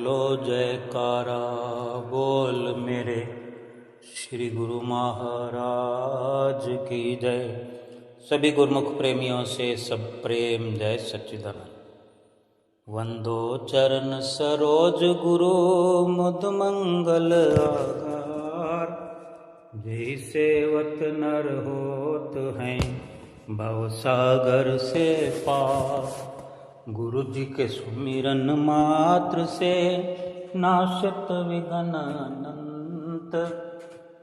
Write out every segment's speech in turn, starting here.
बोलो जयकारा बोल मेरे श्री गुरु महाराज की जय। सभी गुरुमुख प्रेमियों से सब प्रेम जय सच्चिदानंद। वंदो चरण सरोज गुरु मुद मंगल आगार। जय सेवत नर होत हैं भव सागर से पार। गुरु जी के सुमिरन मात्र से नाशत विघ्न अनंत।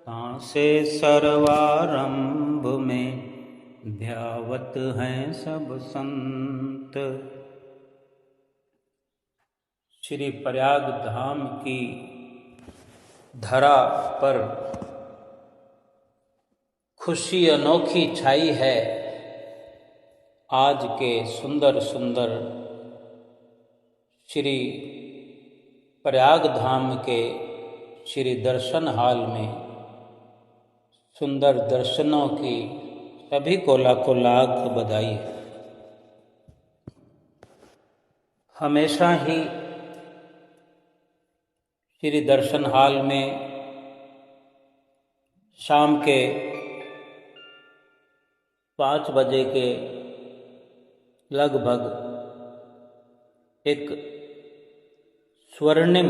तासे सर्वारंभ में ध्यावत हैं सब संत। श्री प्रयाग धाम की धरा पर खुशी अनोखी छाई है। आज के सुंदर सुंदर श्री प्रयाग धाम के श्री दर्शन हाल में सुंदर दर्शनों की सभी को लाखों लाख बधाई है। हमेशा ही श्री दर्शन हाल में शाम के 5 बजे के लगभग एक स्वर्णिम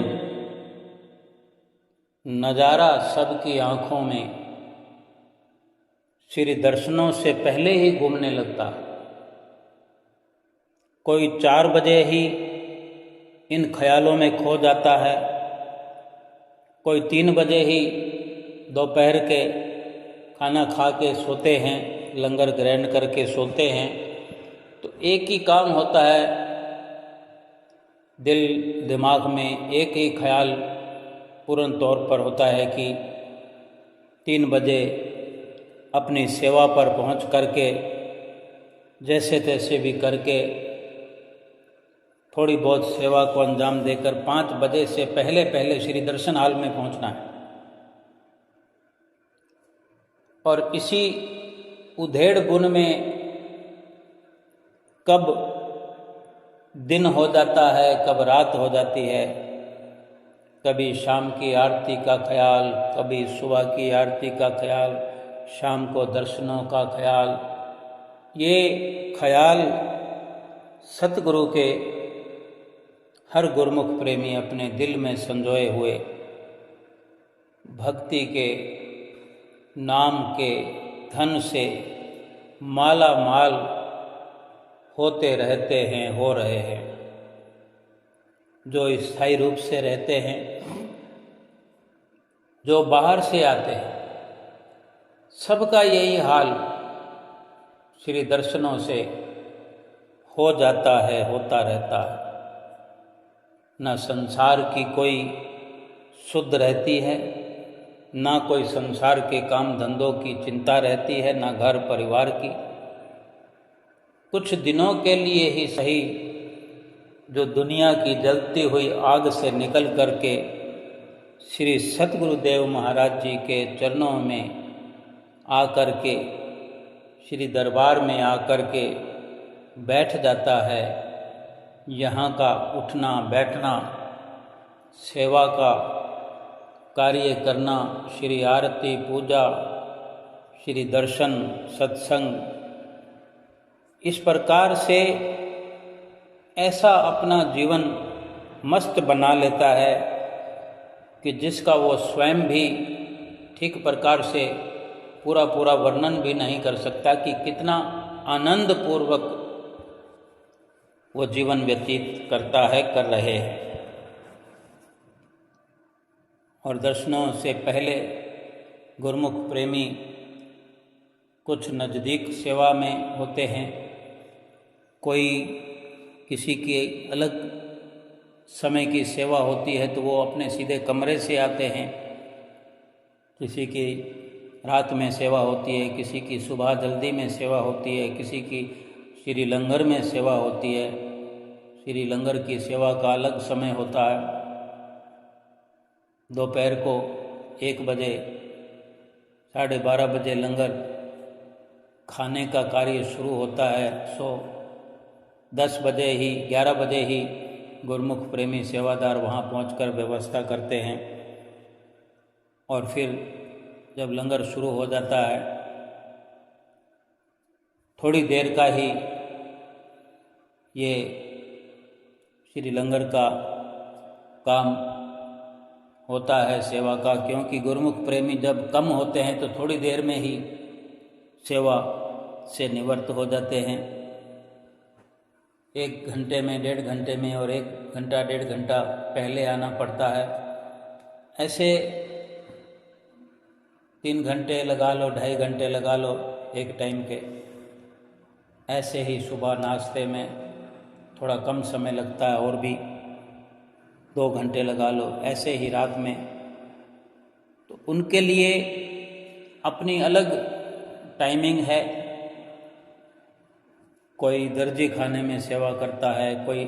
नज़ारा सबकी आँखों में श्री दर्शनों से पहले ही घूमने लगता है। कोई 4 बजे ही इन ख्यालों में खो जाता है, कोई 3 बजे ही दोपहर के खाना खा के सोते हैं, लंगर ग्रहण करके सोते हैं। तो एक ही काम होता है, दिल दिमाग में एक ही ख्याल पूर्ण तौर पर होता है कि 3 बजे अपनी सेवा पर पहुंच करके जैसे तैसे भी करके थोड़ी बहुत सेवा को अंजाम देकर 5 बजे से पहले पहले श्री दर्शन हाल में पहुंचना है। और इसी उधेड़ बुन में कब दिन हो जाता है, कब रात हो जाती है, कभी शाम की आरती का ख्याल, कभी सुबह की आरती का ख्याल, शाम को दर्शनों का ख्याल। ये ख्याल सतगुरु के हर गुरुमुख प्रेमी अपने दिल में संजोए हुए भक्ति के नाम के धन से माला माल होते रहते हैं, हो रहे हैं। जो स्थायी रूप से रहते हैं, जो बाहर से आते हैं, सबका यही हाल श्री दर्शनों से हो जाता है, होता रहता है। न संसार की कोई सुध रहती है, ना कोई संसार के काम धंधों की चिंता रहती है, ना घर परिवार की। कुछ दिनों के लिए ही सही जो दुनिया की जलती हुई आग से निकल करके श्री सतगुरुदेव महाराज जी के चरणों में आकर के, श्री दरबार में आकर के बैठ जाता है। यहाँ का उठना बैठना, सेवा का कार्य करना, श्री आरती पूजा, श्री दर्शन सत्संग, इस प्रकार से ऐसा अपना जीवन मस्त बना लेता है कि जिसका वो स्वयं भी ठीक प्रकार से पूरा वर्णन भी नहीं कर सकता कि कितना आनंद पूर्वक वो जीवन व्यतीत करता है, कर रहे हैं। और दर्शनों से पहले गुरुमुख प्रेमी कुछ नज़दीक सेवा में होते हैं, कोई किसी की अलग समय की सेवा होती है तो वो अपने सीधे कमरे से आते हैं। किसी की रात में सेवा होती है, किसी की सुबह जल्दी में सेवा होती है, किसी की श्री लंगर में सेवा होती है। श्री लंगर की सेवा का अलग समय होता है। दोपहर को 1 बजे 12:30 बजे लंगर खाने का कार्य शुरू होता है। 10 बजे ही 11 बजे ही गुरमुख प्रेमी सेवादार वहाँ पहुंचकर व्यवस्था करते हैं और फिर जब लंगर शुरू हो जाता है, थोड़ी देर का ही ये श्री लंगर का काम होता है सेवा का, क्योंकि गुरमुख प्रेमी जब कम होते हैं तो थोड़ी देर में ही सेवा से निवृत्त हो जाते हैं। 1 घंटे में, 1.5 घंटे में और 1 घंटा 1.5 घंटा पहले आना पड़ता है। ऐसे 3 घंटे लगा लो, 2.5 घंटे लगा लो एक टाइम के। ऐसे ही सुबह नाश्ते में थोड़ा कम समय लगता है और भी 2 घंटे लगा लो, ऐसे ही रात में। तो उनके लिए अपनी अलग टाइमिंग है। कोई दर्जी खाने में सेवा करता है, कोई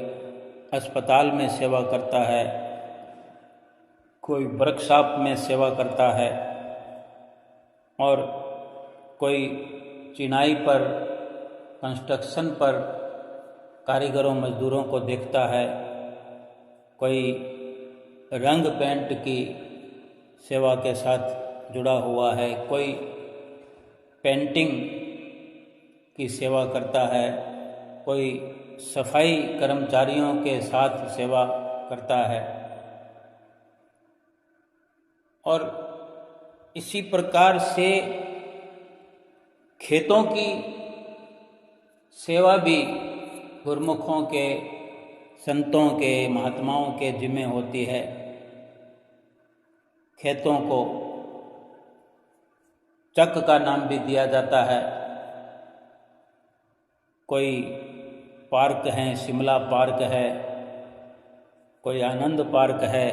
अस्पताल में सेवा करता है, कोई वर्कशॉप में सेवा करता है और कोई चिनाई पर, कंस्ट्रक्शन पर कारीगरों मजदूरों को देखता है, कोई रंग पेंट की सेवा के साथ जुड़ा हुआ है, कोई पेंटिंग की सेवा करता है, कोई सफाई कर्मचारियों के साथ सेवा करता है। और इसी प्रकार से खेतों की सेवा भी गुरमुखों के, संतों के, महात्माओं के जिम्मे होती है। खेतों को चक का नाम भी दिया जाता है। कोई पार्क हैं, शिमला पार्क है, कोई आनंद पार्क है,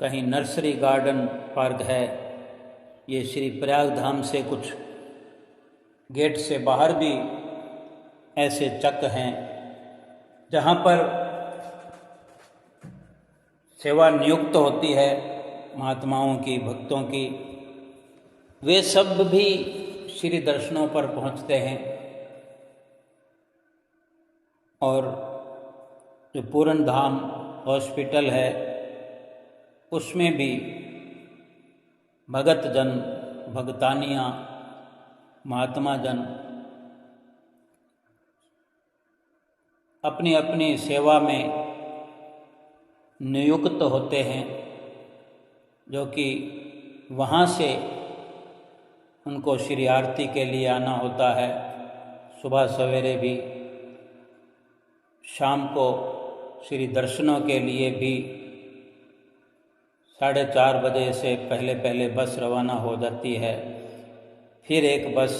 कहीं नर्सरी गार्डन पार्क है। ये श्री प्रयाग धाम से कुछ गेट से बाहर भी ऐसे चक हैं जहाँ पर सेवा नियुक्त होती है महात्माओं की, भक्तों की। वे सब भी श्री दर्शनों पर पहुँचते हैं। और जो पूरन धाम हॉस्पिटल है उसमें भी भगत जन, भगतानियाँ, महात्मा जन अपनी अपनी सेवा में नियुक्त होते हैं, जो कि वहाँ से उनको श्री आरती के लिए आना होता है। सुबह सवेरे भी, शाम को श्री दर्शनों के लिए भी 4:30 बजे से पहले पहले बस रवाना हो जाती है। फिर एक बस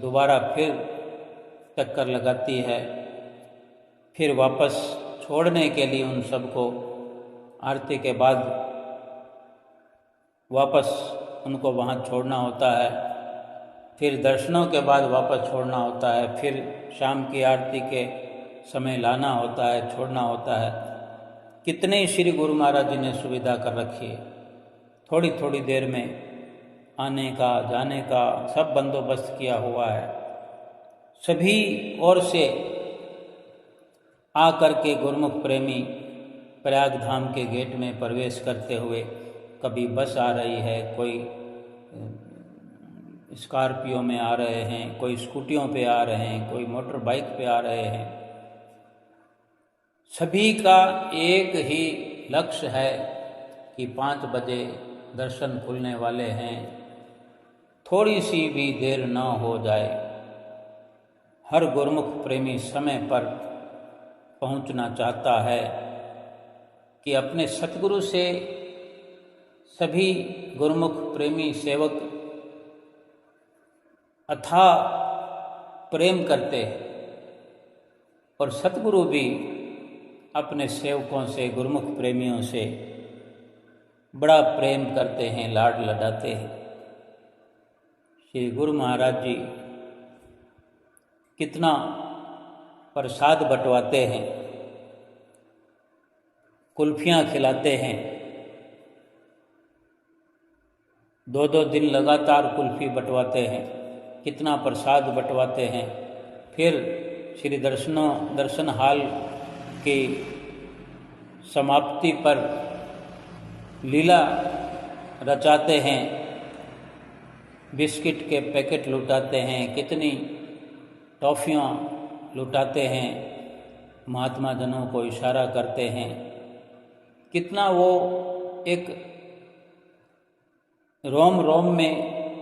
दोबारा फिर चक्कर लगाती है, फिर वापस छोड़ने के लिए उन सबको आरती के बाद वापस उनको वहाँ छोड़ना होता है। फिर दर्शनों के बाद वापस छोड़ना होता है, फिर शाम की आरती के समय लाना होता है, छोड़ना होता है। कितने श्री गुरु महाराज जी ने सुविधा कर रखी है। थोड़ी थोड़ी देर में आने का, जाने का सब बंदोबस्त किया हुआ है। सभी ओर से आकर के गुरमुख प्रेमी प्रयाग धाम के गेट में प्रवेश करते हुए, कभी बस आ रही है, कोई स्कॉर्पियो में आ रहे हैं, कोई स्कूटियों पे आ रहे हैं, कोई मोटर बाइक पे आ रहे हैं। सभी का एक ही लक्ष्य है कि 5 बजे दर्शन खुलने वाले हैं, थोड़ी सी भी देर न हो जाए। हर गुरमुख प्रेमी समय पर पहुंचना चाहता है कि अपने सतगुरु से सभी गुरमुख प्रेमी सेवक अथाह प्रेम करते हैं और सतगुरु भी अपने सेवकों से, गुरमुख प्रेमियों से बड़ा प्रेम करते हैं, लाड लडाते हैं। श्री गुरु महाराज जी कितना प्रसाद बंटवाते हैं, कुल्फियाँ खिलाते हैं। 2-2 दिन लगातार कुल्फी बंटवाते हैं, कितना प्रसाद बंटवाते हैं। फिर श्री दर्शन हाल की समाप्ति पर लीला रचाते हैं, बिस्किट के पैकेट लुटाते हैं, कितनी टॉफ़ियाँ लुटाते हैं, महात्मा जनों को इशारा करते हैं। कितना वो एक रोम रोम में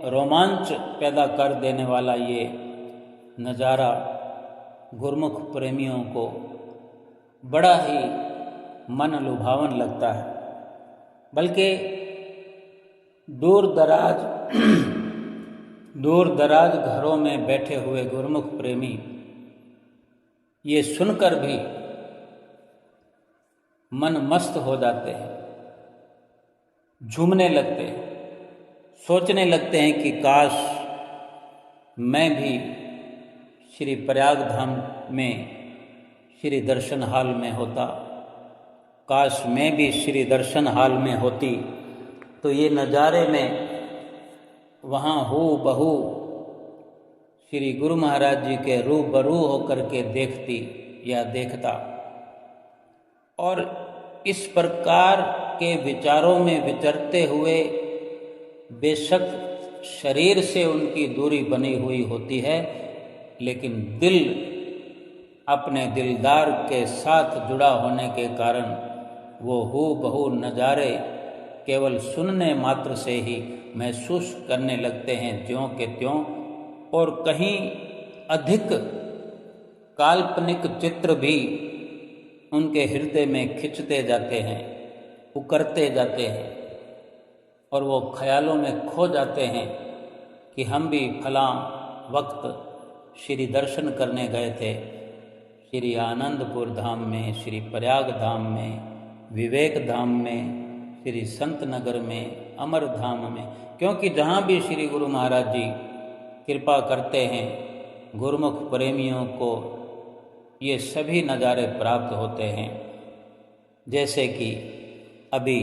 रोमांच पैदा कर देने वाला ये नज़ारा गुरमुख प्रेमियों को बड़ा ही मन लुभावन लगता है। बल्कि दूर दराज घरों में बैठे हुए गुरमुख प्रेमी ये सुनकर भी मन मस्त हो जाते हैं, झूमने लगते हैं, सोचने लगते हैं कि काश मैं भी श्री प्रयाग धाम में श्री दर्शन हाल में होता, काश मैं भी श्री दर्शन हाल में होती तो ये नज़ारे में वहाँ हो बहू श्री गुरु महाराज जी के रूबरू होकर के देखती या देखता। और इस प्रकार के विचारों में विचरते हुए बेशक शरीर से उनकी दूरी बनी हुई होती है, लेकिन दिल अपने दिलदार के साथ जुड़ा होने के कारण वो हूबहू नज़ारे केवल सुनने मात्र से ही महसूस करने लगते हैं, ज्यों के त्यों, और कहीं अधिक काल्पनिक चित्र भी उनके हृदय में खिंचते जाते हैं, उकरते जाते हैं, और वो ख्यालों में खो जाते हैं कि हम भी फलां वक्त श्री दर्शन करने गए थे, श्री आनंदपुर धाम में, श्री प्रयाग धाम में, विवेक धाम में, श्री संत नगर में, अमर धाम में। क्योंकि जहाँ भी श्री गुरु महाराज जी कृपा करते हैं, गुरुमुख प्रेमियों को ये सभी नज़ारे प्राप्त होते हैं। जैसे कि अभी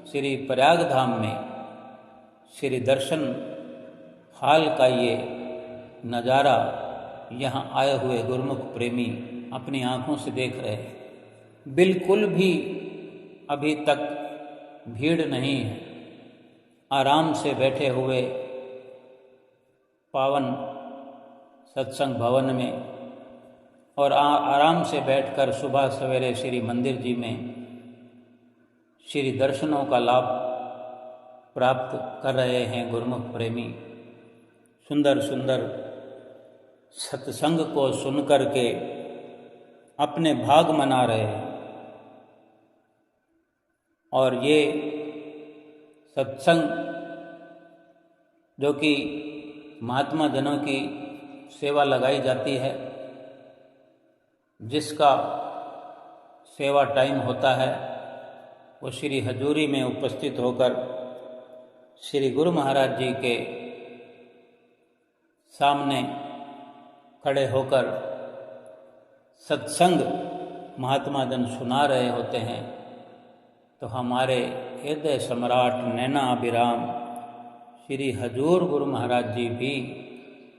श्री प्रयाग धाम में श्री दर्शन हाल का ये नज़ारा यहाँ आए हुए गुरुमुख प्रेमी अपनी आँखों से देख रहे हैं। बिल्कुल भी अभी तक भीड़ नहीं है, आराम से बैठे हुए पावन सत्संग भवन में और आराम से बैठकर सुबह सवेरे श्री मंदिर जी में श्री दर्शनों का लाभ प्राप्त कर रहे हैं गुरुमुख प्रेमी। सुंदर सुंदर सत्संग को सुनकर के अपने भाग मना रहे हैं। और ये सत्संग जो कि महात्मा जनों की सेवा लगाई जाती है, जिसका सेवा टाइम होता है, वो श्री हजूरी में उपस्थित होकर श्री गुरु महाराज जी के सामने खड़े होकर सत्संग महात्मा जन सुना रहे होते हैं। तो हमारे हृदय सम्राट नैना अभिराम श्री हजूर गुरु महाराज जी भी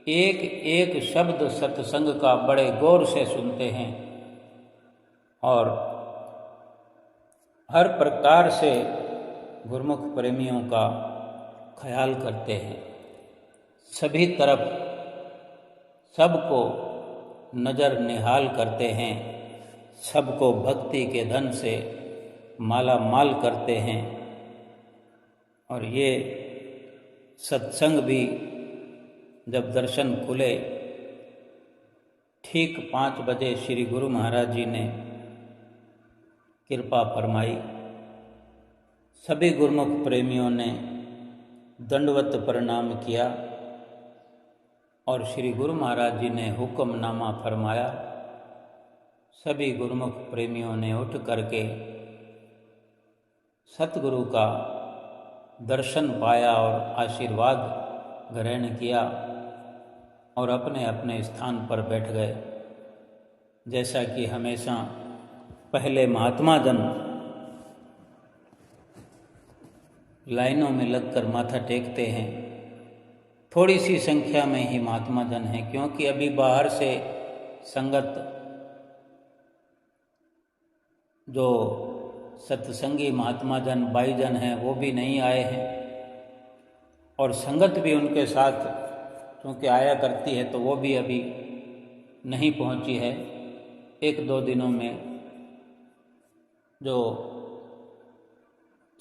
एक एक शब्द सत्संग का बड़े गौर से सुनते हैं और हर प्रकार से गुरुमुख प्रेमियों का ख्याल करते हैं। सभी तरफ सबको नज़र निहाल करते हैं, सबको भक्ति के धन से माला माल करते हैं। और ये सत्संग भी जब दर्शन खुले ठीक 5 बजे श्री गुरु महाराज जी ने कृपा फरमाई। सभी गुरुमुख प्रेमियों ने दंडवत प्रणाम किया और श्री गुरु महाराज जी ने हुक्मनामा फरमाया। सभी गुरुमुख प्रेमियों ने उठ करके सतगुरु का दर्शन पाया और आशीर्वाद ग्रहण किया और अपने अपने स्थान पर बैठ गए। जैसा कि हमेशा पहले महात्मा जन लाइनों में लगकर माथा टेकते हैं, थोड़ी सी संख्या में ही महात्मा जन हैं, क्योंकि अभी बाहर से संगत जो सत्संगी महात्मा जन भाई जन हैं वो भी नहीं आए हैं, और संगत भी उनके साथ क्योंकि आया करती है तो वो भी अभी नहीं पहुंची है। 1-2 दिनों में जो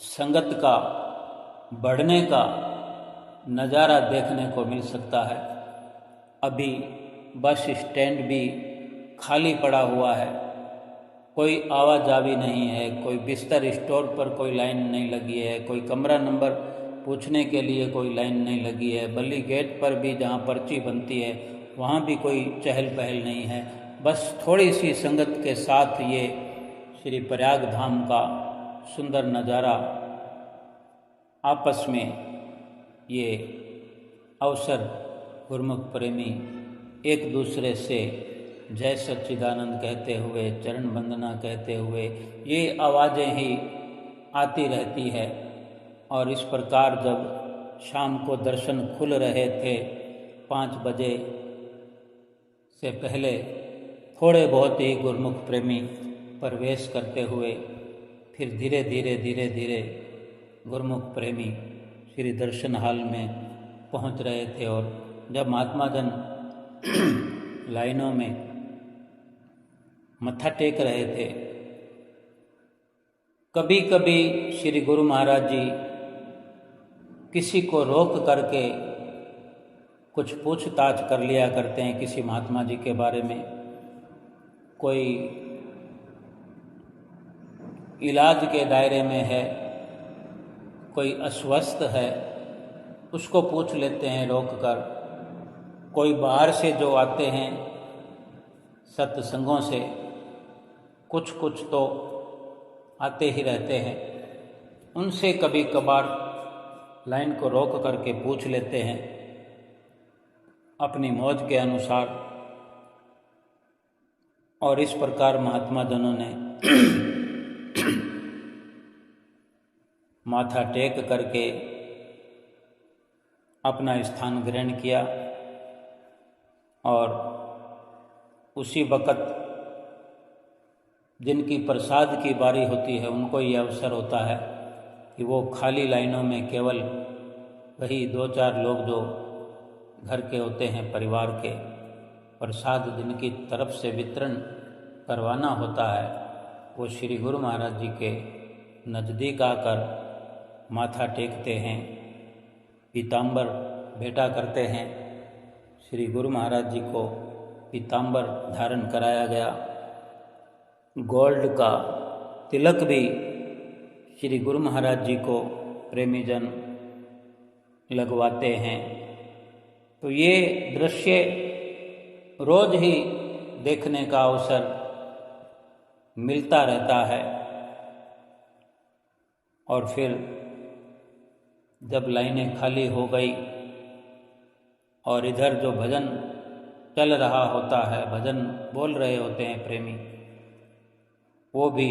संगत का बढ़ने का नज़ारा देखने को मिल सकता है। अभी बस स्टैंड भी खाली पड़ा हुआ है, कोई आवाजावी नहीं है, कोई बिस्तर स्टोर पर कोई लाइन नहीं लगी है, कोई कमरा नंबर पूछने के लिए कोई लाइन नहीं लगी है, बल्कि गेट पर भी जहाँ पर्ची बनती है वहाँ भी कोई चहल पहल नहीं है। बस थोड़ी सी संगत के साथ ये श्री प्रयाग धाम का सुंदर नज़ारा आपस में ये अवसर गुरुमुख प्रेमी एक दूसरे से जय सच्चिदानंद कहते हुए, चरण वंदना कहते हुए, ये आवाज़ें ही आती रहती है। और इस प्रकार जब शाम को दर्शन खुल रहे थे 5 बजे से पहले थोड़े बहुत ही गुरुमुख प्रेमी प्रवेश करते हुए फिर धीरे धीरे गुरुमुख प्रेमी श्री दर्शन हॉल में पहुंच रहे थे। और जब महात्मा जन लाइनों में मत्था टेक रहे थे, कभी कभी श्री गुरु महाराज जी किसी को रोक करके कुछ पूछताछ कर लिया करते हैं किसी महात्मा जी के बारे में। कोई इलाज के दायरे में है, कोई अस्वस्थ है, उसको पूछ लेते हैं रोक कर। कोई बाहर से जो आते हैं सत्संगों से, कुछ तो आते ही रहते हैं, उनसे कभी कभार लाइन को रोक करके पूछ लेते हैं अपनी मौज के अनुसार। और इस प्रकार महात्मा जनों ने माथा टेक करके अपना स्थान ग्रहण किया। और उसी वक़्त जिनकी प्रसाद की बारी होती है उनको ये अवसर होता है कि वो खाली लाइनों में केवल वही 2-4 लोग जो घर के होते हैं परिवार के, प्रसाद जिनकी तरफ से वितरण करवाना होता है, वो श्री गुरु महाराज जी के नज़दीक आकर माथा टेकते हैं, पीताम्बर भेंटा करते हैं। श्री गुरु महाराज जी को पीताम्बर धारण कराया गया, गोल्ड का तिलक भी श्री गुरु महाराज जी को प्रेमी जन लगवाते हैं। तो ये दृश्य रोज ही देखने का अवसर मिलता रहता है। और फिर जब लाइनें खाली हो गई और इधर जो भजन चल रहा होता है, भजन बोल रहे होते हैं प्रेमी, वो भी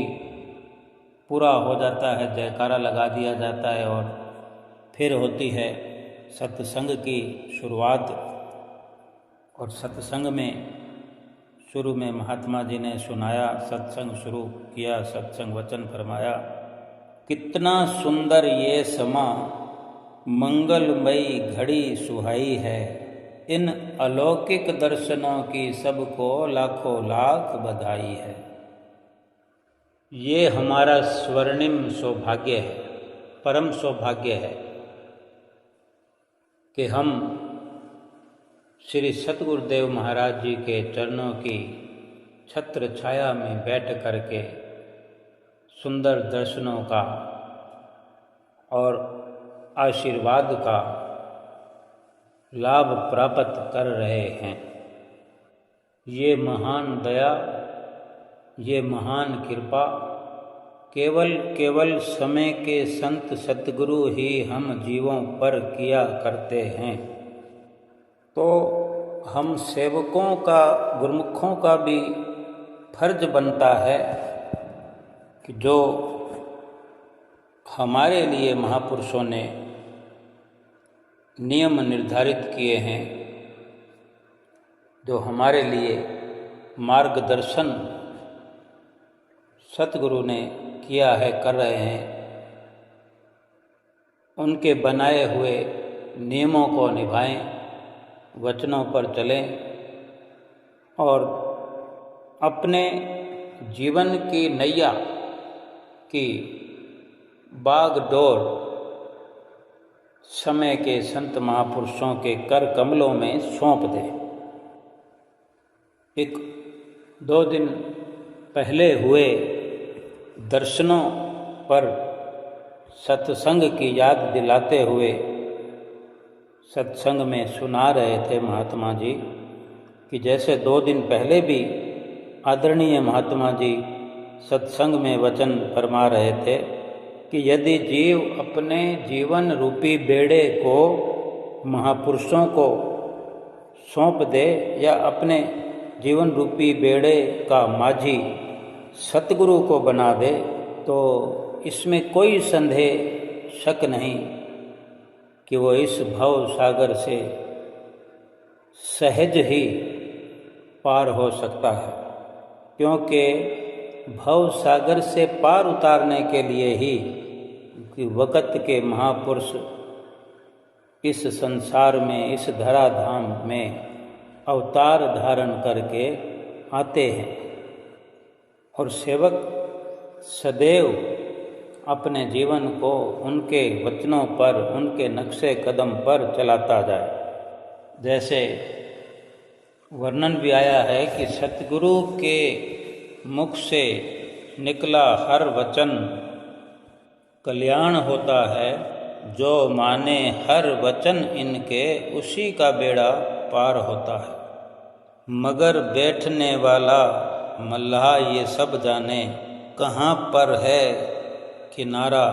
पूरा हो जाता है, जयकारा लगा दिया जाता है और फिर होती है सत्संग की शुरुआत। और सत्संग में शुरू में महात्मा जी ने सुनाया, सत्संग शुरू किया, सत्संग वचन फरमाया, कितना सुंदर ये समा मंगलमयी घड़ी सुहाई है, इन अलौकिक दर्शनों की सबको लाखों लाख बधाई है। ये हमारा स्वर्णिम सौभाग्य है, परम सौभाग्य है कि हम श्री सतगुरुदेव महाराज जी के चरणों की छत्र छाया में बैठ करके सुंदर दर्शनों का और आशीर्वाद का लाभ प्राप्त कर रहे हैं। ये महान दया, ये महान कृपा केवल समय के संत सतगुरु ही हम जीवों पर किया करते हैं। तो हम सेवकों का, गुरुमुखों का भी फर्ज बनता है कि जो हमारे लिए महापुरुषों ने नियम निर्धारित किए हैं, जो हमारे लिए मार्गदर्शन सतगुरु ने किया है, कर रहे हैं, उनके बनाए हुए नियमों को निभाएं, वचनों पर चलें और अपने जीवन की नैया की बागडोर समय के संत महापुरुषों के कर कमलों में सौंप दें। एक 2 दिन पहले हुए दर्शनों पर सत्संग की याद दिलाते हुए सत्संग में सुना रहे थे महात्मा जी कि जैसे 2 दिन पहले भी आदरणीय महात्मा जी सत्संग में वचन फरमा रहे थे कि यदि जीव अपने जीवन रूपी बेड़े को महापुरुषों को सौंप दे या अपने जीवन रूपी बेड़े का माझी सतगुरु को बना दे तो इसमें कोई संदेह शक नहीं कि वो इस भव सागर से सहज ही पार हो सकता है, क्योंकि भव सागर से पार उतारने के लिए ही कि वक़्त के महापुरुष इस संसार में, इस धराधाम में अवतार धारण करके आते हैं और सेवक सदैव अपने जीवन को उनके वचनों पर, उनके नक्शे कदम पर चलाता जाए। जैसे वर्णन भी आया है कि सतगुरु के मुख से निकला हर वचन कल्याण होता है, जो माने हर वचन इनके उसी का बेड़ा पार होता है। मगर बैठने वाला मल्लाह ये सब जाने, कहाँ पर है किनारा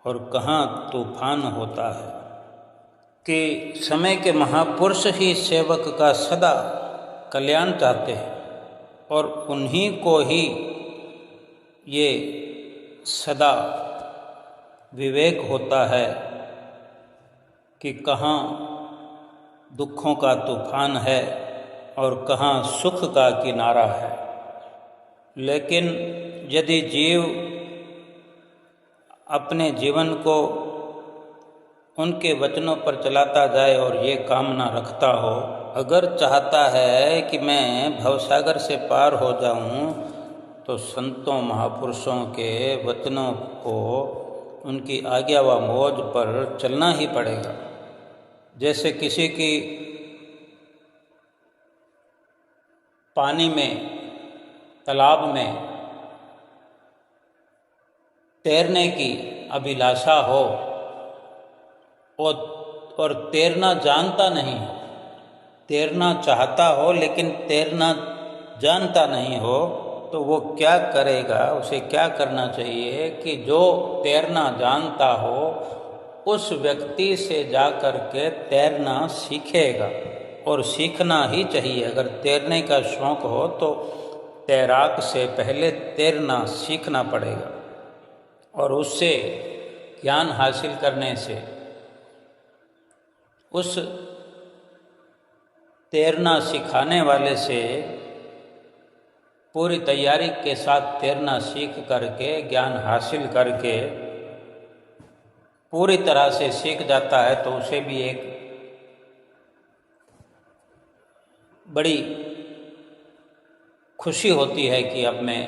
और कहाँ तूफान होता है। कि समय के महापुरुष ही सेवक का सदा कल्याण चाहते हैं और उन्हीं को ही ये सदा विवेक होता है कि कहाँ दुखों का तूफान है और कहाँ सुख का किनारा है। लेकिन यदि जीव अपने जीवन को उनके वचनों पर चलाता जाए और ये कामना रखता हो, अगर चाहता है कि मैं भवसागर से पार हो जाऊं, तो संतों महापुरुषों के वचनों को, उनकी आज्ञा व मौज पर चलना ही पड़ेगा। जैसे किसी की पानी में, तालाब में तैरने की अभिलाषा हो और तैरना जानता नहीं हो, तैरना चाहता हो लेकिन तैरना जानता नहीं हो, तो वो क्या करेगा? उसे क्या करना चाहिए कि जो तैरना जानता हो उस व्यक्ति से जा कर के तैरना सीखेगा, और सीखना ही चाहिए। अगर तैरने का शौक़ हो तो तैराक से पहले तैरना सीखना पड़ेगा, और उससे ज्ञान हासिल करने से, उस तैरना सिखाने वाले से पूरी तैयारी के साथ तैरना सीख करके, ज्ञान हासिल करके पूरी तरह से सीख जाता है, तो उसे भी एक बड़ी खुशी होती है कि अब मैं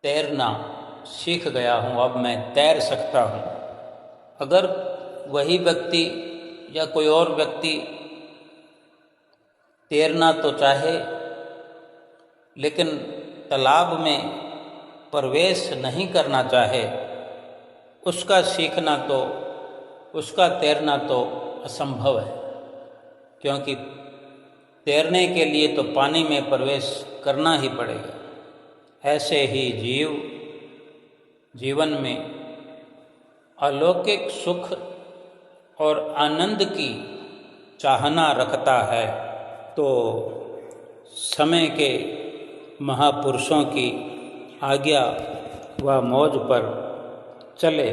तैरना सीख गया हूँ, अब मैं तैर सकता हूँ। अगर वही व्यक्ति या कोई और व्यक्ति तैरना तो चाहे लेकिन तालाब में प्रवेश नहीं करना चाहे, उसका सीखना तो, उसका तैरना तो असंभव है, क्योंकि तैरने के लिए तो पानी में प्रवेश करना ही पड़ेगा। ऐसे ही जीवन में अलौकिक सुख और आनंद की चाहना रखता है तो समय के महापुरुषों की आज्ञा व मौज पर चले।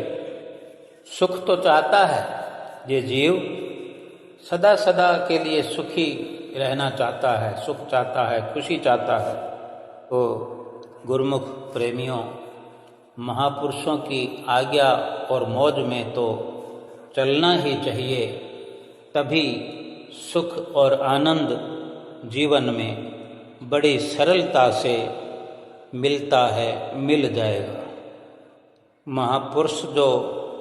सुख तो चाहता है ये जीव, सदा सदा के लिए सुखी रहना चाहता है, सुख चाहता है, खुशी चाहता है, तो गुरुमुख प्रेमियों, महापुरुषों की आज्ञा और मौज में तो चलना ही चाहिए, तभी सुख और आनंद जीवन में बड़ी सरलता से मिलता है, मिल जाएगा। महापुरुष जो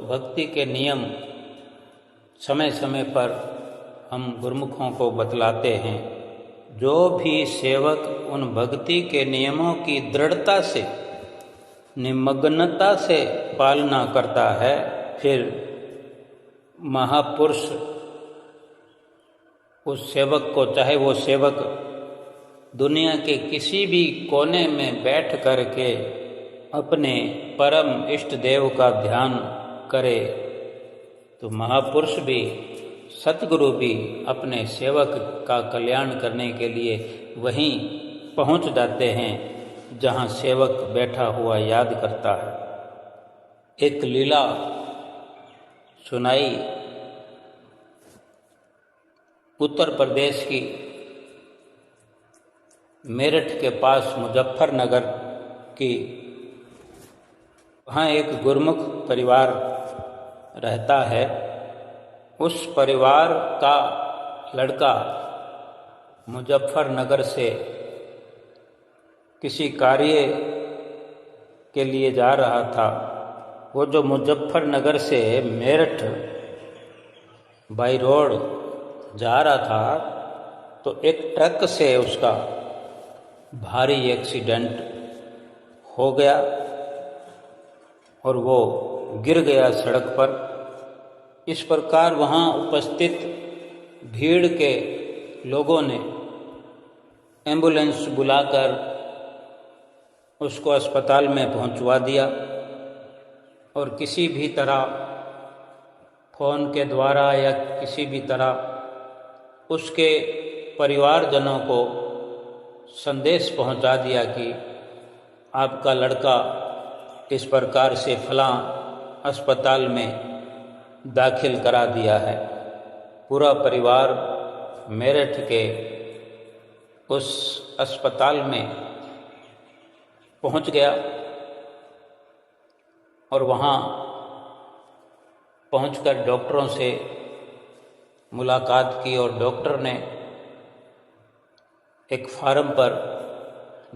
भक्ति के नियम समय समय पर हम गुरुमुखों को बतलाते हैं, जो भी सेवक उन भक्ति के नियमों की दृढ़ता से, निमग्नता से पालना करता है, फिर महापुरुष उस सेवक को, चाहे वो सेवक दुनिया के किसी भी कोने में बैठ करके अपने परम इष्ट देव का ध्यान करे, तो महापुरुष भी, सतगुरु भी अपने सेवक का कल्याण करने के लिए वहीं पहुंच जाते हैं जहां सेवक बैठा हुआ याद करता है। एक लीला सुनाई उत्तर प्रदेश की मेरठ के पास मुजफ्फरनगर की। वहाँ एक गुरुमुख परिवार रहता है। उस परिवार का लड़का मुजफ्फरनगर से किसी कार्य के लिए जा रहा था। वो जो मुजफ्फरनगर से मेरठ बाई रोड जा रहा था, तो एक ट्रक से उसका भारी एक्सीडेंट हो गया और वो गिर गया सड़क पर। इस प्रकार वहाँ उपस्थित भीड़ के लोगों ने एम्बुलेंस बुलाकर उसको अस्पताल में पहुंचवा दिया और किसी भी तरह फ़ोन के द्वारा या किसी भी तरह उसके परिवारजनों को संदेश पहुंचा दिया कि आपका लड़का इस प्रकार से फलां अस्पताल में दाखिल करा दिया है। पूरा परिवार मेरठ के उस अस्पताल में पहुंच गया और वहाँ पहुंचकर डॉक्टरों से मुलाकात की और डॉक्टर ने एक फार्म पर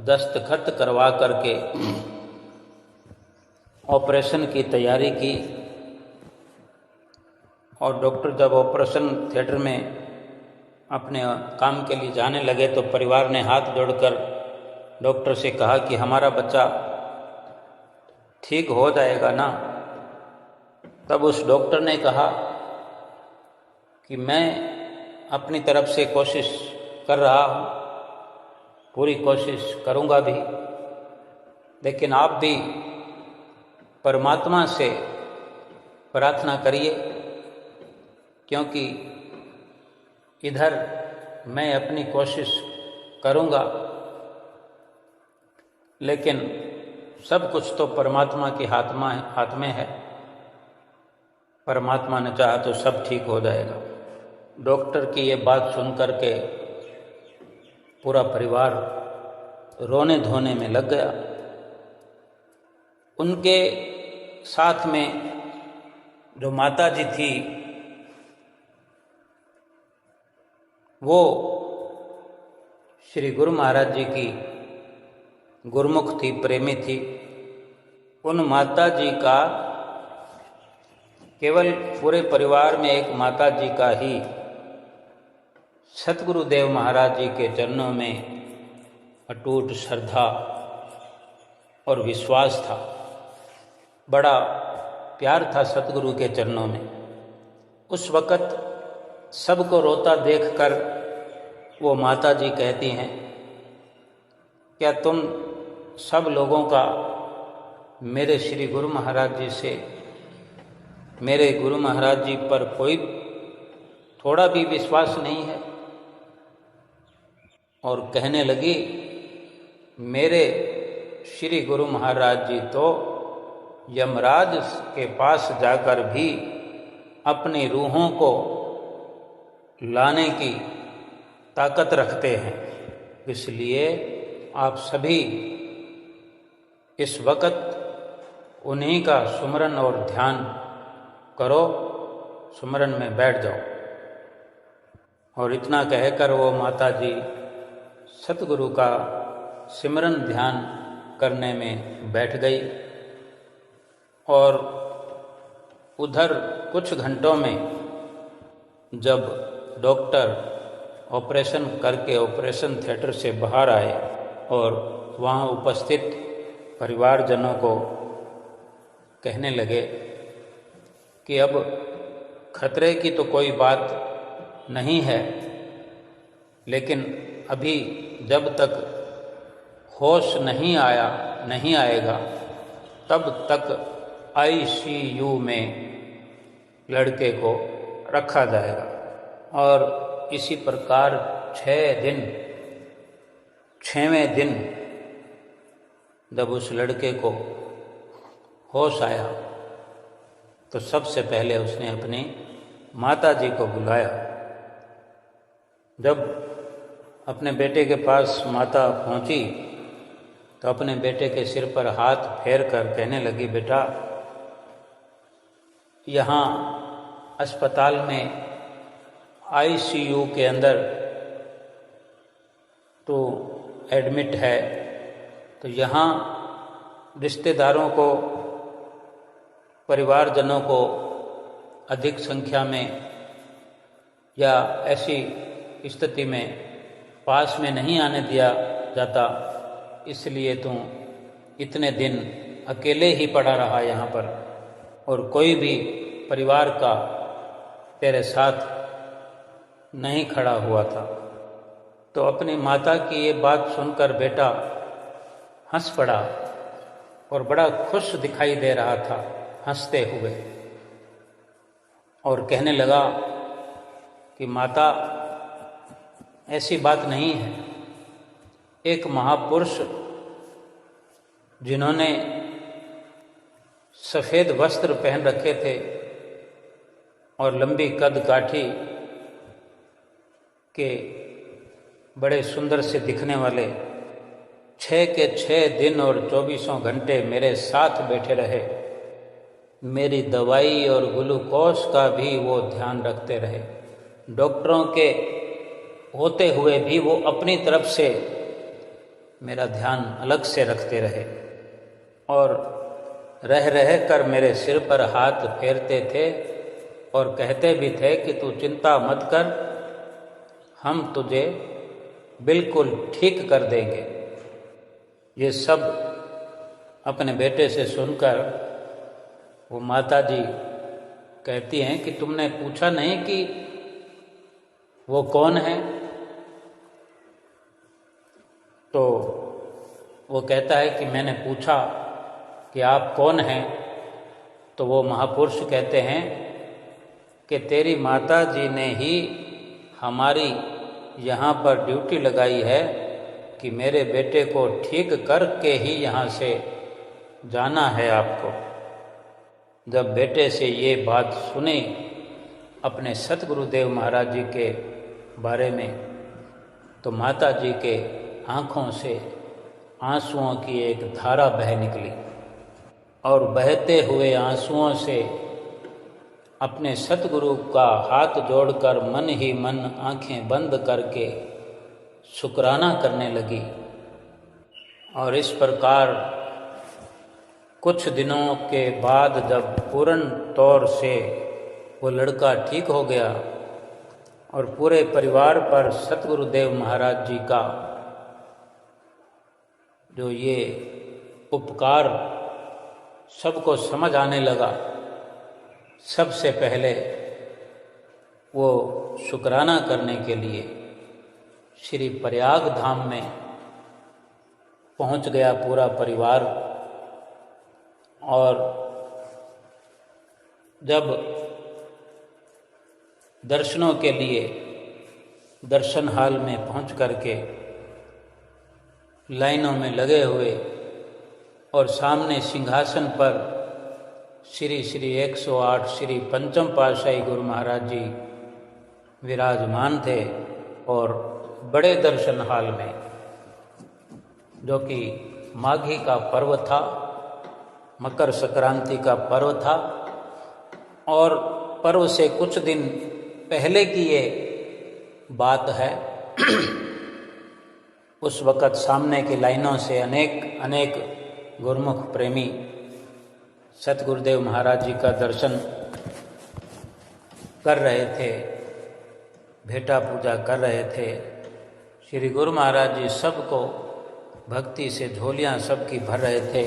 दस्तखत करवा करके ऑपरेशन की तैयारी की। और डॉक्टर जब ऑपरेशन थिएटर में अपने काम के लिए जाने लगे तो परिवार ने हाथ जोड़कर डॉक्टर से कहा कि हमारा बच्चा ठीक हो जाएगा ना। तब उस डॉक्टर ने कहा कि मैं अपनी तरफ से कोशिश कर रहा हूँ, पूरी कोशिश करूँगा भी, लेकिन आप भी परमात्मा से प्रार्थना करिए, क्योंकि इधर मैं अपनी कोशिश करूँगा, लेकिन सब कुछ तो परमात्मा के हाथ में है। परमात्मा ने चाहा तो सब ठीक हो जाएगा। डॉक्टर की ये बात सुन कर के पूरा परिवार रोने धोने में लग गया। उनके साथ में जो माता जी थी वो श्री गुरु महाराज जी की गुरुमुख थी, प्रेमी थी। उन माता जी का केवल पूरे परिवार में एक माता जी का ही सतगुरुदेव महाराज जी के चरणों में अटूट श्रद्धा और विश्वास था। बड़ा प्यार था सतगुरु के चरणों में। उस वक़्त सबको रोता देखकर वो माता जी कहती हैं, क्या तुम सब लोगों का मेरे श्री गुरु महाराज जी से, मेरे गुरु महाराज जी पर कोई थोड़ा भी विश्वास नहीं है? और कहने लगी, मेरे श्री गुरु महाराज जी तो यमराज के पास जाकर भी अपनी रूहों को लाने की ताकत रखते हैं, इसलिए आप सभी इस वक़्त उन्हीं का सुमरन और ध्यान करो, सुमरन में बैठ जाओ। और इतना कहकर वो माता जी सतगुरु का सिमरन ध्यान करने में बैठ गई। और उधर कुछ घंटों में जब डॉक्टर ऑपरेशन करके ऑपरेशन थिएटर से बाहर आए और वहाँ उपस्थित परिवारजनों को कहने लगे कि अब खतरे की तो कोई बात नहीं है, लेकिन अभी जब तक होश नहीं आएगा तब तक आईसीयू में लड़के को रखा जाएगा। और इसी प्रकार 6वें दिन जब उस लड़के को होश आया तो सबसे पहले उसने अपनी माता जी को बुलाया। जब अपने बेटे के पास माता पहुंची तो अपने बेटे के सिर पर हाथ फेर कर कहने लगी, बेटा यहाँ अस्पताल में आईसीयू के अंदर तो एडमिट है, तो यहाँ रिश्तेदारों को, परिवारजनों को अधिक संख्या में या ऐसी स्थिति में पास में नहीं आने दिया जाता, इसलिए तू इतने दिन अकेले ही पड़ा रहा यहाँ पर और कोई भी परिवार का तेरे साथ नहीं खड़ा हुआ था। तो अपनी माता की ये बात सुनकर बेटा हंस पड़ा और बड़ा खुश दिखाई दे रहा था हंसते हुए, और कहने लगा कि माता ऐसी बात नहीं है। एक महापुरुष जिन्होंने सफ़ेद वस्त्र पहन रखे थे और लंबी कद काठी के बड़े सुंदर से दिखने वाले 6 के 6 दिन और 24 घंटे मेरे साथ बैठे रहे। मेरी दवाई और ग्लूकोज का भी वो ध्यान रखते रहे। डॉक्टरों के होते हुए भी वो अपनी तरफ से मेरा ध्यान अलग से रखते रहे और रह कर मेरे सिर पर हाथ फेरते थे और कहते भी थे कि तू चिंता मत कर, हम तुझे बिल्कुल ठीक कर देंगे। ये सब अपने बेटे से सुनकर वो माता जी कहती हैं कि तुमने पूछा नहीं कि वो कौन है? तो वो कहता है कि मैंने पूछा कि आप कौन हैं? तो वो महापुरुष कहते हैं कि तेरी माता जी ने ही हमारी यहाँ पर ड्यूटी लगाई है कि मेरे बेटे को ठीक करके ही यहाँ से जाना है आपको। जब बेटे से ये बात सुनी अपने सतगुरुदेव महाराज जी के बारे में, तो माता जी के आँखों से आंसुओं की एक धारा बह निकली और बहते हुए आंसुओं से अपने सतगुरु का हाथ जोड़कर मन ही मन आंखें बंद करके शुक्राना करने लगी। और इस प्रकार कुछ दिनों के बाद जब पूर्ण तौर से वो लड़का ठीक हो गया और पूरे परिवार पर सतगुरुदेव महाराज जी का जो ये उपकार सबको समझ आने लगा, सबसे पहले वो शुक्राना करने के लिए श्री प्रयाग धाम में पहुंच गया पूरा परिवार। और जब दर्शनों के लिए दर्शन हाल में पहुंच करके लाइनों में लगे हुए और सामने सिंहासन पर श्री श्री 108 श्री पंचम पातशाही गुरु महाराज जी विराजमान थे और बड़े दर्शन हाल में जो कि माघी का पर्व था, मकर संक्रांति का पर्व था। और पर्व से कुछ दिन पहले की ये बात है। उस वक़्त सामने की लाइनों से अनेक अनेक गुरुमुख प्रेमी सतगुरुदेव महाराज जी का दर्शन कर रहे थे, भेटा पूजा कर रहे थे। श्री गुरु महाराज जी सबको भक्ति से झोलियाँ सबकी भर रहे थे,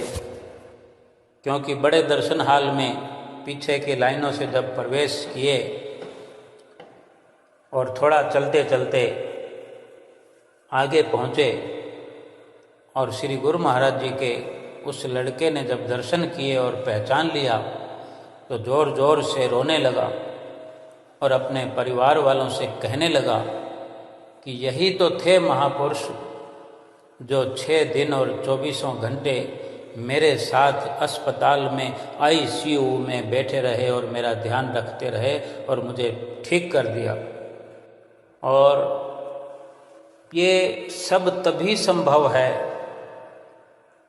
क्योंकि बड़े दर्शन हाल में पीछे की लाइनों से जब प्रवेश किए और थोड़ा चलते चलते आगे पहुँचे और श्री गुरु महाराज जी के उस लड़के ने जब दर्शन किए और पहचान लिया तो ज़ोर ज़ोर से रोने लगा और अपने परिवार वालों से कहने लगा कि यही तो थे महापुरुष जो 6 दिन और 24 घंटे मेरे साथ अस्पताल में आईसीयू में बैठे रहे और मेरा ध्यान रखते रहे और मुझे ठीक कर दिया। और ये सब तभी संभव है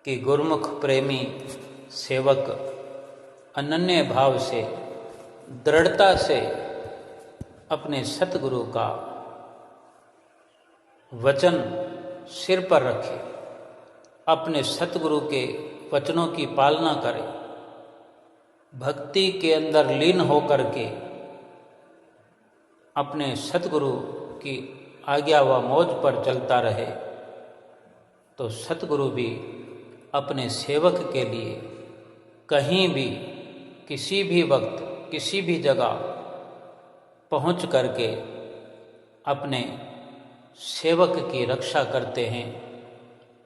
कि गुरुमुख प्रेमी सेवक अनन्य भाव से, दृढ़ता से अपने सतगुरु का वचन सिर पर रखे, अपने सतगुरु के वचनों की पालना करे, भक्ति के अंदर लीन होकर के अपने सतगुरु की आज्ञा व मौज पर चलता रहे, तो सतगुरु भी अपने सेवक के लिए कहीं भी, किसी भी वक्त, किसी भी जगह पहुंच करके अपने सेवक की रक्षा करते हैं,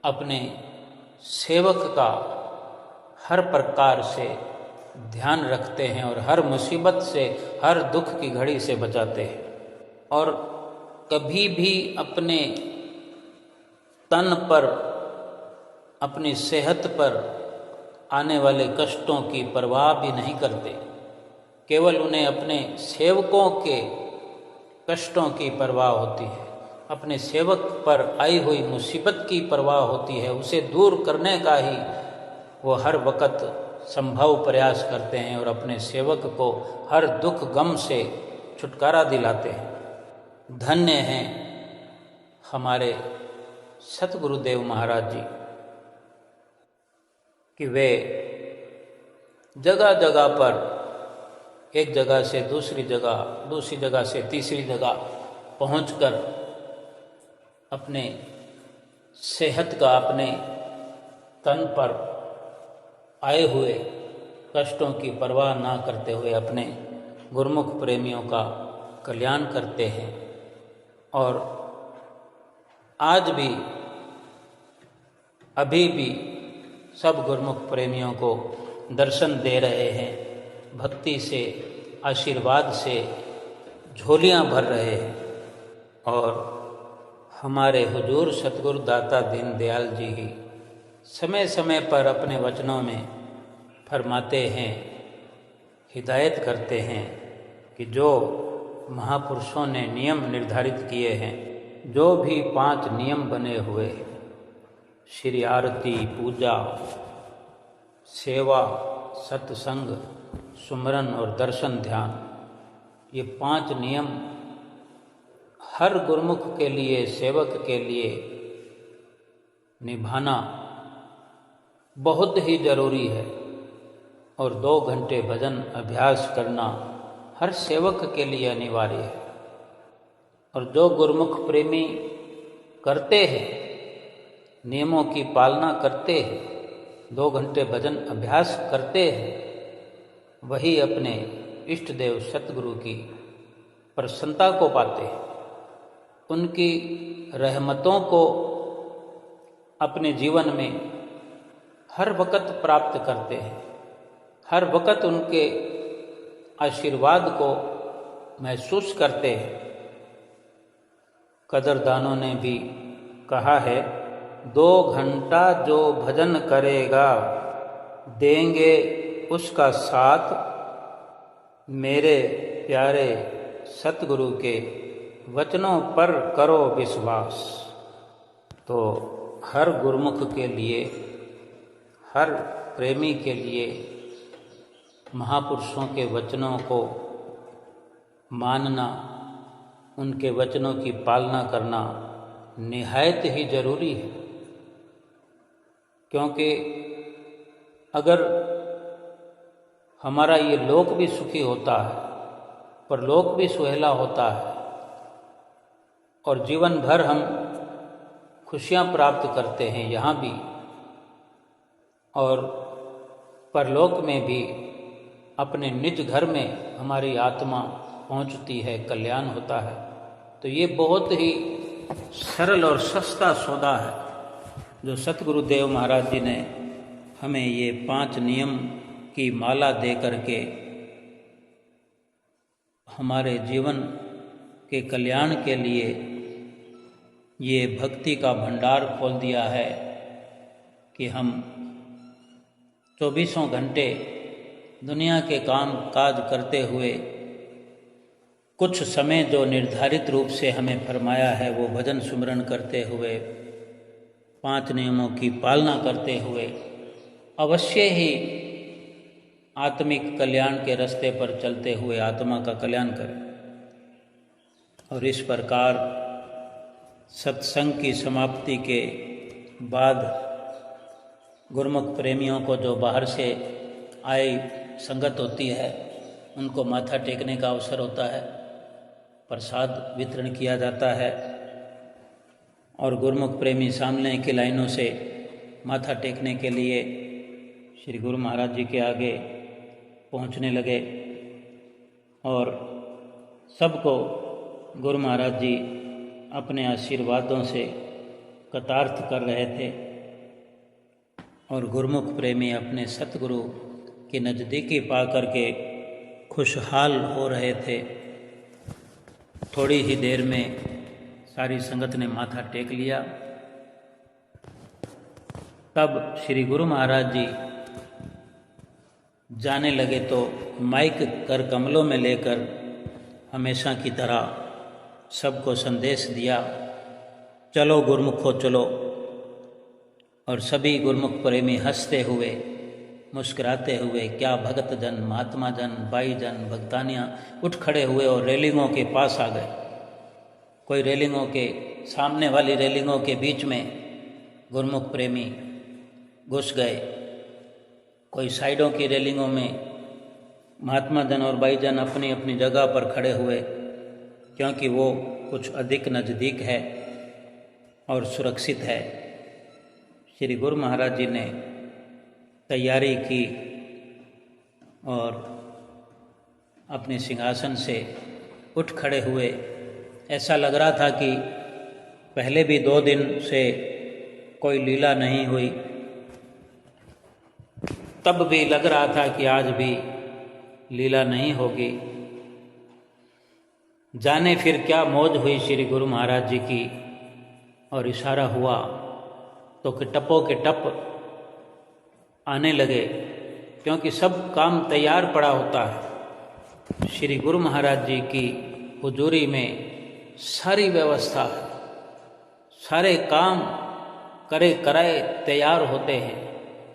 अपने सेवक का हर प्रकार से ध्यान रखते हैं और हर मुसीबत से, हर दुख की घड़ी से बचाते हैं। और कभी भी अपने तन पर, अपनी सेहत पर आने वाले कष्टों की परवाह भी नहीं करते, केवल उन्हें अपने सेवकों के कष्टों की परवाह होती है, अपने सेवक पर आई हुई मुसीबत की परवाह होती है, उसे दूर करने का ही वो हर वक़्त संभव प्रयास करते हैं और अपने सेवक को हर दुख गम से छुटकारा दिलाते हैं। धन्य हैं हमारे सतगुरुदेव महाराज जी कि वे जगह जगह पर, एक जगह से दूसरी जगह, दूसरी जगह से तीसरी जगह पहुंचकर अपने सेहत का, अपने तन पर आए हुए कष्टों की परवाह ना करते हुए अपने गुरुमुख प्रेमियों का कल्याण करते हैं। और आज भी, अभी भी सब गुरुमुख प्रेमियों को दर्शन दे रहे हैं, भक्ति से, आशीर्वाद से झोलियां भर रहे हैं। और हमारे हुजूर सतगुरु दाता दीनदयाल जी ही समय समय पर अपने वचनों में फरमाते हैं, हिदायत करते हैं कि जो महापुरुषों ने नियम निर्धारित किए हैं, जो भी 5 नियम बने हुए, श्री आरती, पूजा, सेवा, सत्संग, सुमरन और दर्शन ध्यान, ये 5 नियम हर गुरुमुख के लिए, सेवक के लिए निभाना बहुत ही जरूरी है। और 2 घंटे भजन अभ्यास करना हर सेवक के लिए अनिवार्य है। और जो गुरुमुख प्रेमी करते हैं, नियमों की पालना करते हैं, 2 घंटे भजन अभ्यास करते हैं, वही अपने इष्ट देव सतगुरु की प्रसन्नता को पाते हैं, उनकी रहमतों को अपने जीवन में हर वक़्त प्राप्त करते हैं, हर वक़्त उनके आशीर्वाद को महसूस करते हैं। कदरदानों ने भी कहा है, 2 घंटा जो भजन करेगा देंगे उसका साथ, मेरे प्यारे सतगुरु के वचनों पर करो विश्वास। तो हर गुरुमुख के लिए, हर प्रेमी के लिए महापुरुषों के वचनों को मानना, उनके वचनों की पालना करना निहायत ही जरूरी है। क्योंकि अगर हमारा ये लोक भी सुखी होता है, परलोक भी सुहेला होता है और जीवन भर हम खुशियाँ प्राप्त करते हैं यहाँ भी और परलोक में भी, अपने निज घर में हमारी आत्मा पहुँचती है, कल्याण होता है, तो ये बहुत ही सरल और सस्ता सौदा है जो सतगुरुदेव महाराज जी ने हमें ये 5 नियम की माला दे करके हमारे जीवन के कल्याण के लिए ये भक्ति का भंडार खोल दिया है कि हम 24 घंटे दुनिया के काम काज करते हुए कुछ समय जो निर्धारित रूप से हमें फरमाया है वो भजन सुमरन करते हुए, 5 नियमों की पालना करते हुए अवश्य ही आत्मिक कल्याण के रास्ते पर चलते हुए आत्मा का कल्याण करें। और इस प्रकार सत्संग की समाप्ति के बाद गुरुमुख प्रेमियों को जो बाहर से आई संगत होती है उनको माथा टेकने का अवसर होता है, प्रसाद वितरण किया जाता है और गुरुमुख प्रेमी सामने की लाइनों से माथा टेकने के लिए श्री गुरु महाराज जी के आगे पहुंचने लगे और सबको गुरु महाराज जी अपने आशीर्वादों से कृतार्थ कर रहे थे और गुरुमुख प्रेमी अपने सतगुरु की नज़दीकी पा करके खुशहाल हो रहे थे। थोड़ी ही देर में सारी संगत ने माथा टेक लिया। तब श्री गुरु महाराज जी जाने लगे तो माइक कर कमलों में लेकर हमेशा की तरह सबको संदेश दिया, चलो गुरुमुखो चलो। और सभी गुरुमुख प्रेमी हंसते हुए मुस्कुराते हुए, क्या भगत जन, महात्मा जन, बाई जन, भक्तानियाँ उठ खड़े हुए और रेलिंगों के पास आ गए। कोई रेलिंगों के सामने वाली रेलिंगों के बीच में गुरुमुख प्रेमी घुस गए, कोई साइडों की रेलिंगों में महात्मा जन और बाई जन अपनी अपनी जगह पर खड़े हुए, क्योंकि वो कुछ अधिक नज़दीक है और सुरक्षित है। श्री गुरु महाराज जी ने तैयारी की और अपने सिंहासन से उठ खड़े हुए। ऐसा लग रहा था कि पहले भी 2 दिन से कोई लीला नहीं हुई, तब भी लग रहा था कि आज भी लीला नहीं होगी। जाने फिर क्या मौज हुई श्री गुरु महाराज जी की। और इशारा हुआ तो कि टपों के टप आने लगे, क्योंकि सब काम तैयार पड़ा होता है। श्री गुरु महाराज जी की हुजूरी में सारी व्यवस्था है, सारे काम करे कराए तैयार होते हैं,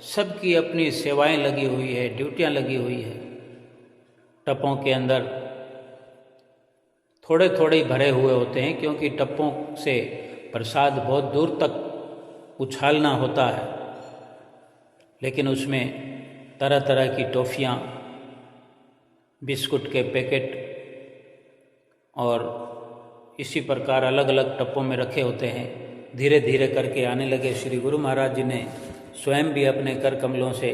सबकी अपनी सेवाएं लगी हुई है, ड्यूटियां लगी हुई है। टपों के अंदर थोड़े थोड़े भरे हुए होते हैं, क्योंकि टप्पों से प्रसाद बहुत दूर तक उछालना होता है, लेकिन उसमें तरह तरह की टॉफ़ियाँ, बिस्कुट के पैकेट और इसी प्रकार अलग अलग टप्पों में रखे होते हैं। धीरे धीरे करके आने लगे। श्री गुरु महाराज जी ने स्वयं भी अपने कर कमलों से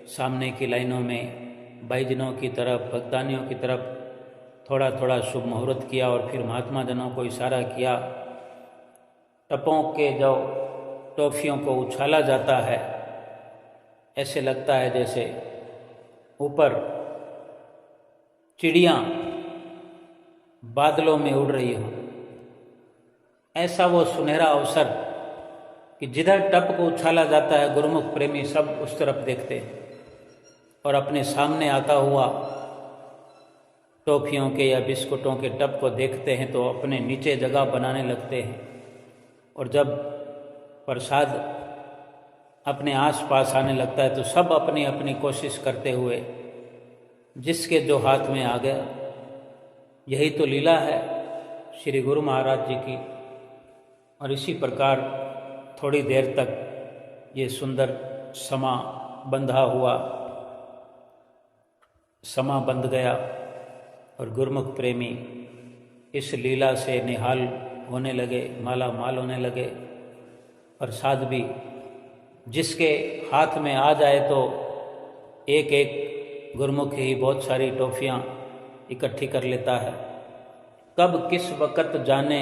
सामने की लाइनों में भाईजनों की तरफ, भक्तानियों की तरफ थोड़ा थोड़ा शुभ मुहूर्त किया और फिर महात्मा जनों को इशारा किया। टपों के जो टॉफ़ियों को उछाला जाता है, ऐसे लगता है जैसे ऊपर चिड़ियाँ बादलों में उड़ रही हो। ऐसा वो सुनहरा अवसर कि जिधर टप को उछाला जाता है, गुरुमुख प्रेमी सब उस तरफ देखते हैं और अपने सामने आता हुआ टॉफ़ियों के या बिस्कुटों के टप को देखते हैं तो अपने नीचे जगह बनाने लगते हैं। और जब प्रसाद अपने आस पास आने लगता है तो सब अपनी अपनी कोशिश करते हुए जिसके जो हाथ में आ गया। यही तो लीला है श्री गुरु महाराज जी की। और इसी प्रकार थोड़ी देर तक ये सुंदर समा बंधा हुआ समा बंध गया और गुरुमुख प्रेमी इस लीला से निहाल होने लगे, माला माल होने लगे। प्रसाद भी जिसके हाथ में आ जाए तो एक एक गुरुमुख ही बहुत सारी टॉफियाँ इकट्ठी कर लेता है। कब किस वक़्त जाने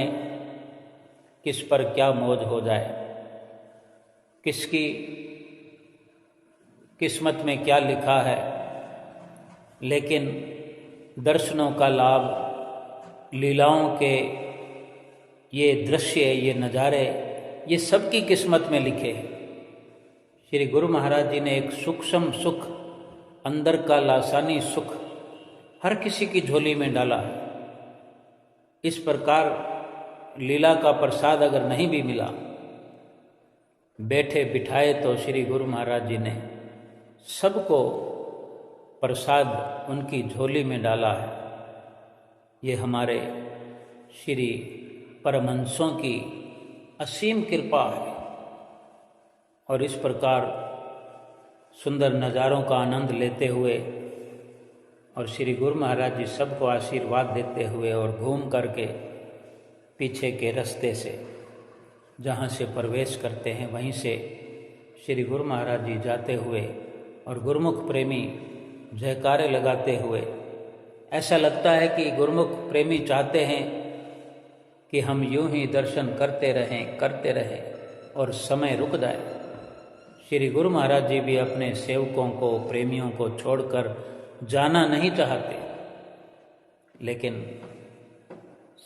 किस पर क्या मौज हो जाए, किसकी किस्मत में क्या लिखा है। लेकिन दर्शनों का लाभ, लीलाओं के ये दृश्य, ये नज़ारे, ये सबकी किस्मत में लिखे हैं। श्री गुरु महाराज जी ने एक सूक्ष्म सुख, अंदर का लासानी सुख हर किसी की झोली में डाला है। इस प्रकार लीला का प्रसाद अगर नहीं भी मिला, बैठे बिठाए तो श्री गुरु महाराज जी ने सबको प्रसाद उनकी झोली में डाला है। ये हमारे श्री परमहंसों की असीम कृपा है। और इस प्रकार सुंदर नज़ारों का आनंद लेते हुए और श्री गुरु महाराज जी सबको आशीर्वाद देते हुए और घूम करके पीछे के रास्ते से जहाँ से प्रवेश करते हैं वहीं से श्री गुरु महाराज जी जाते हुए और गुरुमुख प्रेमी जयकारे लगाते हुए, ऐसा लगता है कि गुरुमुख प्रेमी चाहते हैं कि हम यूं ही दर्शन करते रहें और समय रुक जाए। श्री गुरु महाराज जी भी अपने सेवकों को, प्रेमियों को छोड़कर जाना नहीं चाहते, लेकिन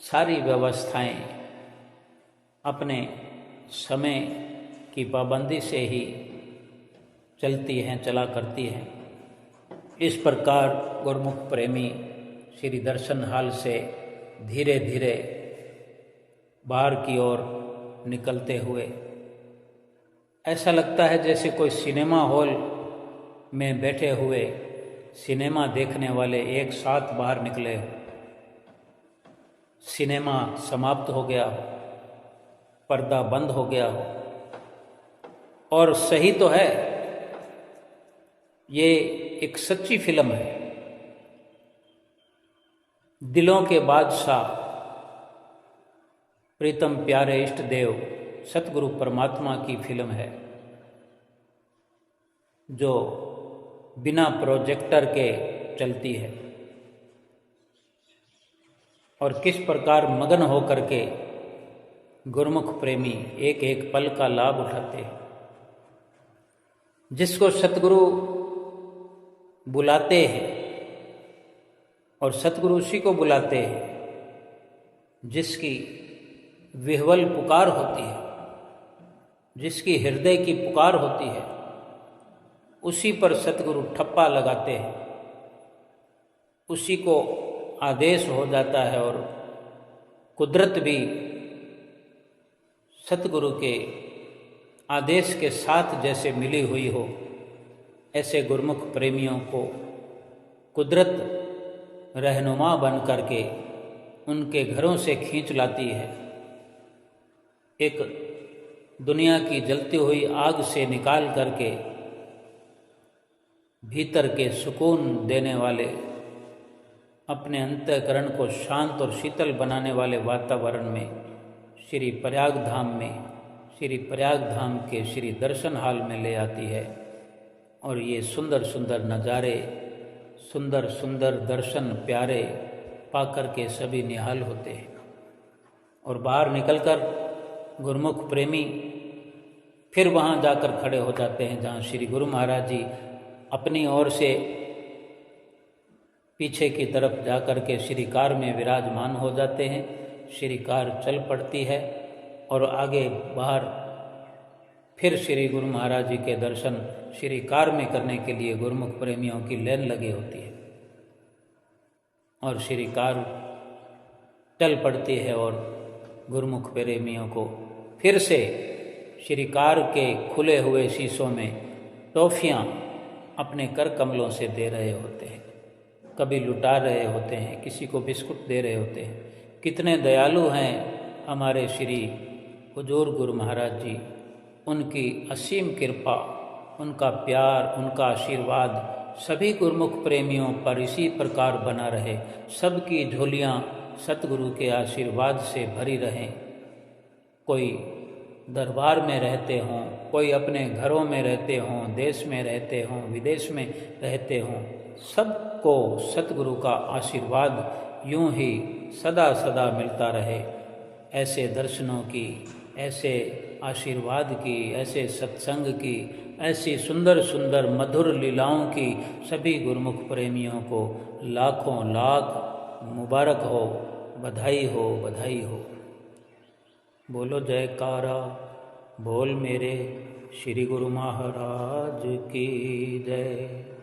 सारी व्यवस्थाएं अपने समय की पाबंदी से ही चलती हैं, चला करती हैं। इस प्रकार गुरुमुख प्रेमी श्री दर्शन हाल से धीरे धीरे बाहर की ओर निकलते हुए ऐसा लगता है जैसे कोई सिनेमा हॉल में बैठे हुए सिनेमा देखने वाले एक साथ बाहर निकले हो। सिनेमा समाप्त हो गया हो, पर्दा बंद हो गया हो। और सही तो है, ये एक सच्ची फिल्म है। दिलों के बादशाह प्रीतम प्यारे इष्ट देव सतगुरु परमात्मा की फिल्म है, जो बिना प्रोजेक्टर के चलती है। और किस प्रकार मगन होकर के गुरुमुख प्रेमी एक एक पल का लाभ उठाते हैं। जिसको सतगुरु बुलाते हैं और सतगुरु उसी को बुलाते हैं जिसकी विह्वल पुकार होती है, जिसकी हृदय की पुकार होती है, उसी पर सतगुरु ठप्पा लगाते हैं, उसी को आदेश हो जाता है। और कुदरत भी सतगुरु के आदेश के साथ जैसे मिली हुई हो, ऐसे गुरुमुख प्रेमियों को कुदरत रहनुमा बन करके उनके घरों से खींच लाती है। एक दुनिया की जलती हुई आग से निकाल करके भीतर के सुकून देने वाले, अपने अंतःकरण को शांत और शीतल बनाने वाले वातावरण में श्री प्रयाग धाम में, श्री प्रयाग धाम के श्री दर्शन हाल में ले आती है। और ये सुंदर सुंदर नज़ारे, सुंदर सुंदर दर्शन प्यारे पाकर के सभी निहाल होते हैं। और बाहर निकलकर गुरुमुख प्रेमी फिर वहाँ जाकर खड़े हो जाते हैं जहाँ श्री गुरु महाराज जी अपनी ओर से पीछे की तरफ जाकर के श्री कार में विराजमान हो जाते हैं। श्री कार चल पड़ती है और आगे बाहर फिर श्री गुरु महाराज जी के दर्शन श्री कार में करने के लिए गुरुमुख प्रेमियों की लाइन लगी होती है। और श्री कार चल पड़ती है और गुरुमुख प्रेमियों को फिर से श्री कार के खुले हुए शीशों में टॉफ़ियाँ अपने कर कमलों से दे रहे होते हैं, कभी लुटा रहे होते हैं, किसी को बिस्कुट दे रहे होते हैं। कितने दयालु हैं हमारे श्री हुजूर गुरु महाराज जी। उनकी असीम कृपा, उनका प्यार, उनका आशीर्वाद सभी गुरुमुख प्रेमियों पर इसी प्रकार बना रहे। सबकी झोलियाँ सतगुरु के आशीर्वाद से भरी रहें। कोई दरबार में रहते हों, कोई अपने घरों में रहते हों, देश में रहते हों, विदेश में रहते हों, सबको सतगुरु का आशीर्वाद यूं ही सदा सदा मिलता रहे। ऐसे दर्शनों की, ऐसे आशीर्वाद की, ऐसे सत्संग की, ऐसी सुंदर सुंदर मधुर लीलाओं की सभी गुरुमुख प्रेमियों को लाखों लाख मुबारक हो, बधाई हो, बधाई हो। बोलो जयकारा, बोल मेरे श्री गुरु महाराज की जय।